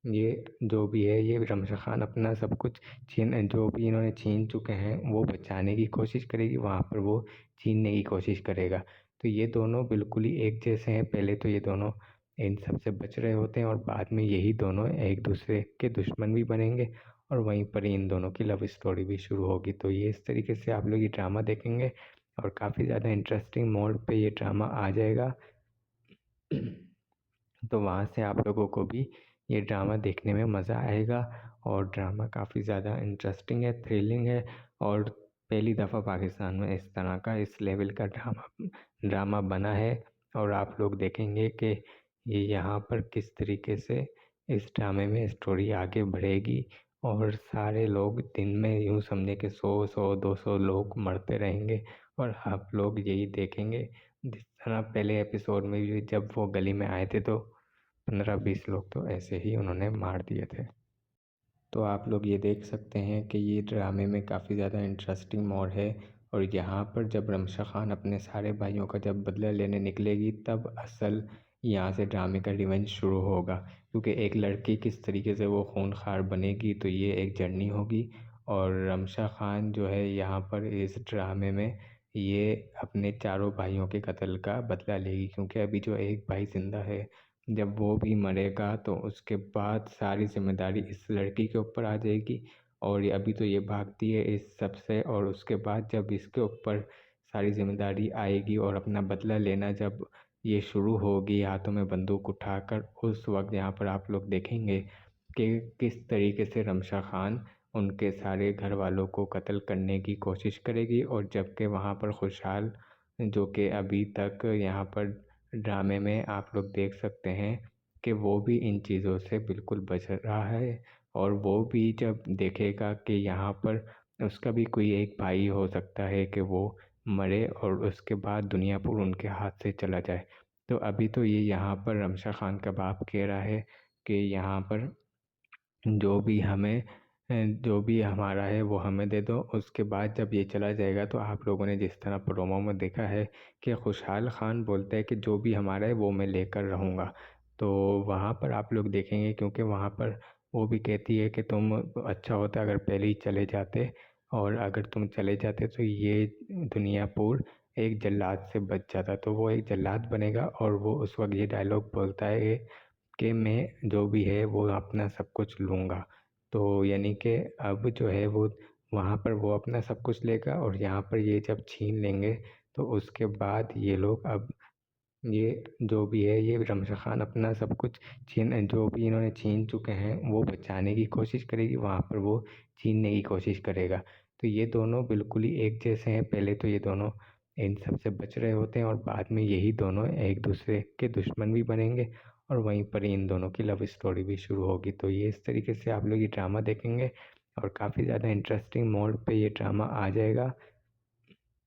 ये जो भी है ये रमशा खान अपना सब कुछ जो भी इन्होंने छीन चुके हैं वो बचाने की कोशिश करेगी, वहाँ पर वो छीनने की कोशिश करेगा। तो ये दोनों बिल्कुल ही एक जैसे हैं। पहले तो ये दोनों इन सब से बच रहे होते हैं और बाद में यही दोनों एक दूसरे के दुश्मन भी बनेंगे, और वहीं पर ही इन दोनों की लव स्टोरी भी शुरू होगी। तो ये इस तरीके से आप लोग ये ड्रामा देखेंगे और काफ़ी ज़्यादा इंटरेस्टिंग मोड पे ये ड्रामा आ जाएगा। तो वहाँ से आप लोगों को भी ये ड्रामा देखने में मज़ा आएगा। और ड्रामा काफ़ी ज़्यादा इंटरेस्टिंग है, थ्रिलिंग है, और पहली दफ़ा पाकिस्तान में इस तरह का इस लेवल का ड्रामा बना है। और आप लोग देखेंगे कि ये यहाँ पर किस तरीके से इस ड्रामे में स्टोरी आगे बढ़ेगी, और सारे लोग दिन में यूँ समझे कि 100-100-200 लोग मरते रहेंगे, और आप लोग यही देखेंगे जिस तरह पहले एपिसोड में भी जब वो गली में आए थे तो 15-20 लोग तो ऐसे ही उन्होंने मार दिए थे। तो आप लोग ये देख सकते हैं कि ये ड्रामे में काफ़ी ज़्यादा इंटरेस्टिंग मोड़ है। और यहाँ पर जब रमशा खान अपने सारे भाइयों का जब बदला लेने निकलेगी तब असल यहाँ से ड्रामे का रिवेंज शुरू होगा, क्योंकि एक लड़की किस तरीके से वो खूनखार बनेगी तो ये एक जर्नी होगी। और रमशा खान जो है यहाँ पर इस ड्रामे में ये अपने चारों भाइयों के कत्ल का बदला लेगी, क्योंकि अभी जो एक भाई ज़िंदा है, जब वो भी मरेगा तो उसके बाद सारी जिम्मेदारी इस लड़की के ऊपर आ जाएगी। और अभी तो ये भागती है इस सब से, और उसके बाद जब इसके ऊपर सारी जिम्मेदारी आएगी और अपना बदला लेना जब ये शुरू होगी हाथों में बंदूक उठाकर, उस वक्त यहाँ पर आप लोग देखेंगे कि किस तरीके से रमशा खान उनके सारे घर वालों को कत्ल करने की कोशिश करेगी। और जबकि वहाँ पर खुशहाल, जो कि अभी तक यहाँ पर ड्रामे में आप लोग देख सकते हैं कि वो भी इन चीज़ों से बिल्कुल बच रहा है। और वो भी जब देखेगा कि यहाँ पर उसका भी कोई एक भाई हो सकता है कि वो मरे और उसके बाद दुनिया पूरा उनके हाथ से चला जाए। तो अभी तो ये यहाँ पर रमशा खान का बाप कह रहा है कि यहाँ पर जो भी हमारा है वो हमें दे दो। उसके बाद जब ये चला जाएगा तो आप लोगों ने जिस तरह प्रोमो में देखा है कि खुशहाल खान बोलता है कि जो भी हमारा है वो मैं लेकर रहूँगा। तो वहाँ पर आप लोग देखेंगे, क्योंकि वहाँ पर वो भी कहती है कि तुम अच्छा होता अगर पहले ही चले जाते, और अगर तुम चले जाते तो ये दुनियापुर एक जल्लाद से बच जाता। तो वो एक जल्लाद बनेगा, और वो उस वक्त ये डायलॉग बोलता है कि मैं जो भी है वो अपना सब कुछ लूँगा। तो यानी कि अब जो है वो वहाँ पर वो अपना सब कुछ लेगा, और यहाँ पर ये जब छीन लेंगे तो उसके बाद ये लोग अब ये जो भी है ये रमशा खान अपना सब कुछ जो भी इन्होंने छीन चुके हैं वो बचाने की कोशिश करेगी, वहाँ पर वो छीनने की कोशिश करेगा। तो ये दोनों बिल्कुल ही एक जैसे हैं। पहले तो ये दोनों इन सब से बच रहे होते हैं और बाद में यही दोनों एक दूसरे के दुश्मन भी बनेंगे और वहीं पर इन दोनों की लव स्टोरी भी शुरू होगी। तो ये इस तरीके से आप लोग ये ड्रामा देखेंगे और काफ़ी ज़्यादा इंटरेस्टिंग मोड पे ये ड्रामा आ जाएगा।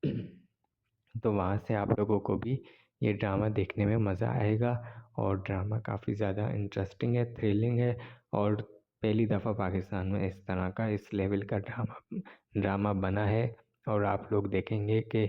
तो वहाँ से आप लोगों को भी ये ड्रामा देखने में मज़ा आएगा और ड्रामा काफ़ी ज़्यादा इंटरेस्टिंग है, थ्रिलिंग है और पहली दफ़ा पाकिस्तान में इस तरह का इस लेवल का ड्रामा बना है। और आप लोग देखेंगे कि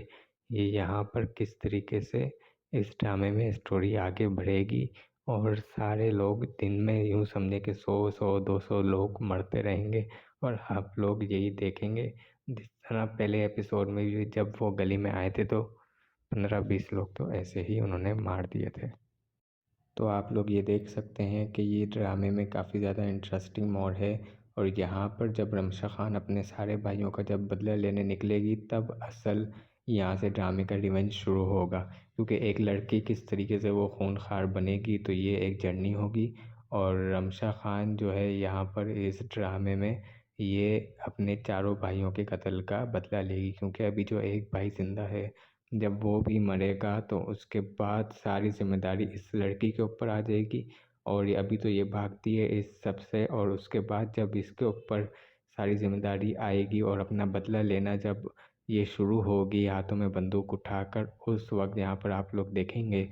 ये यहाँ पर किस तरीके से इस ड्रामे में स्टोरी आगे बढ़ेगी और सारे लोग दिन में यूँ समझे कि 100-100-200 लोग मरते रहेंगे और आप लोग यही देखेंगे। जिस तरह पहले एपिसोड में भी जब वो गली में आए थे तो 15-20 लोग तो ऐसे ही उन्होंने मार दिए थे। तो आप लोग ये देख सकते हैं कि ये ड्रामे में काफ़ी ज़्यादा इंटरेस्टिंग मोड़ है और यहाँ पर जब रमशा खान अपने सारे भाइयों का जब बदला लेने निकलेगी तब असल यहाँ से ड्रामे का रिवेंज शुरू होगा, क्योंकि एक लड़की किस तरीके से वो खूनखार बनेगी तो ये एक जर्नी होगी। और रमशा खान जो है यहाँ पर इस ड्रामे में ये अपने चारों भाइयों के कत्ल का बदला लेगी, क्योंकि अभी जो एक भाई ज़िंदा है जब वो भी मरेगा तो उसके बाद सारी जिम्मेदारी इस लड़की के ऊपर आ जाएगी। और ये अभी तो ये भागती है इस सब से और उसके बाद जब इसके ऊपर सारी जिम्मेदारी आएगी और अपना बदला लेना जब ये शुरू होगी हाथों में बंदूक उठाकर, उस वक्त यहाँ पर आप लोग देखेंगे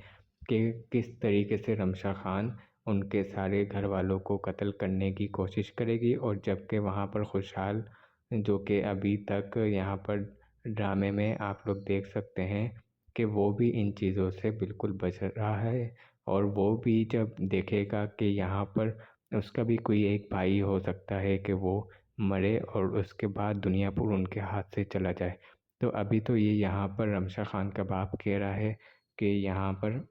कि किस तरीके से रमशा खान उनके सारे घर वालों को कत्ल करने की कोशिश करेगी। और जबकि वहाँ पर खुशहाल जो कि अभी तक यहाँ पर ड्रामे में आप लोग देख सकते हैं कि वो भी इन चीज़ों से बिल्कुल बच रहा है और वो भी जब देखेगा कि यहाँ पर उसका भी कोई एक भाई हो सकता है कि वो मरे और उसके बाद दुनियापुर उनके हाथ से चला जाए। तो अभी तो ये यहाँ पर रमशा खान का बाप कह रहा है कि यहाँ पर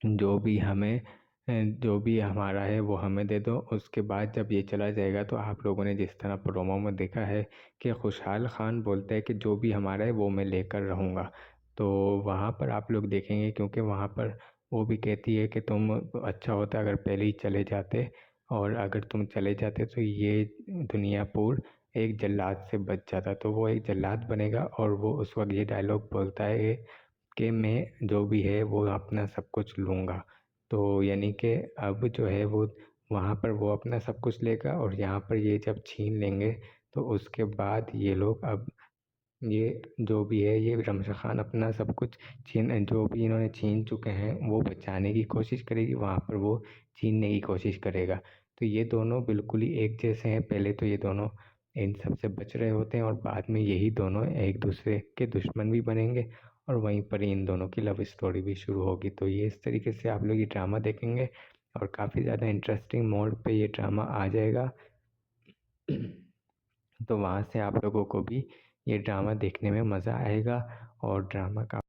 जो भी हमारा है वो हमें दे दो। उसके बाद जब ये चला जाएगा तो आप लोगों ने जिस तरह प्रोमो में देखा है कि खुशहाल खान बोलता है कि जो भी हमारा है वो मैं लेकर रहूँगा। तो वहाँ पर आप लोग देखेंगे, क्योंकि वहाँ पर वो भी कहती है कि तुम अच्छा होता अगर पहले ही चले जाते और अगर तुम चले जाते तो ये दुनियापुर एक जल्लाद से बच जाता। तो वो एक जल्लाद बनेगा और वो उस वक्त ये डायलॉग बोलता है कि मैं जो भी है वो अपना सब कुछ लूँगा। तो यानी कि अब जो है वो वहाँ पर वो अपना सब कुछ लेगा और यहाँ पर ये जब छीन लेंगे तो उसके बाद ये लोग अब ये जो भी है ये रमशा खान अपना सब कुछ जो भी इन्होंने छीन चुके हैं वो बचाने की कोशिश करेगी, वहाँ पर वो छीनने की कोशिश करेगा। तो ये दोनों बिल्कुल ही एक जैसे हैं। पहले तो ये दोनों इन सब से बच रहे होते हैं और बाद में यही दोनों एक दूसरे के दुश्मन भी बनेंगे और वहीं पर इन दोनों की लव स्टोरी भी शुरू होगी। तो ये इस तरीके से आप लोग ये ड्रामा देखेंगे और काफ़ी ज़्यादा इंटरेस्टिंग मोड पे ये ड्रामा आ जाएगा। तो वहाँ से आप लोगों को भी ये ड्रामा देखने में मज़ा आएगा और ड्रामा का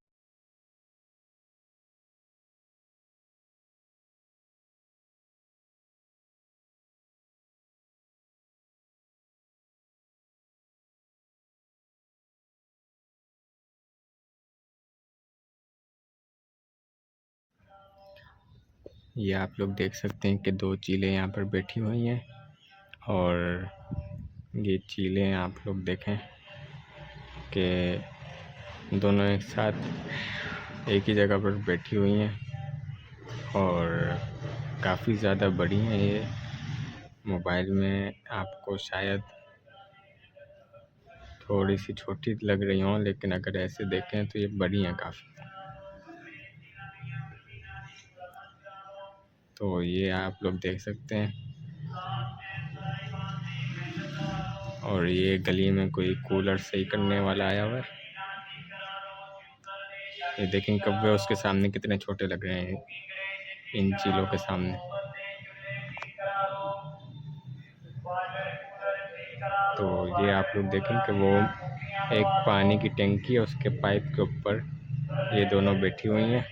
ये आप लोग देख सकते हैं कि 2 चीलें यहाँ पर बैठी हुई हैं और ये चीलें आप लोग देखें कि दोनों एक साथ एक ही जगह पर बैठी हुई हैं और काफ़ी ज़्यादा बड़ी हैं ये। मोबाइल में आपको शायद थोड़ी सी छोटी लग रही हों, लेकिन अगर ऐसे देखें तो ये बड़ी हैं काफ़ी। तो ये आप लोग देख सकते हैं और ये गली में कोई कूलर सही करने वाला आया हुआ है। ये देखें कब्बे उसके सामने कितने छोटे लग रहे हैं इन चीलों के सामने। तो ये आप लोग देखें कि वो एक पानी की टंकी है उसके पाइप के ऊपर ये दोनों बैठी हुई हैं।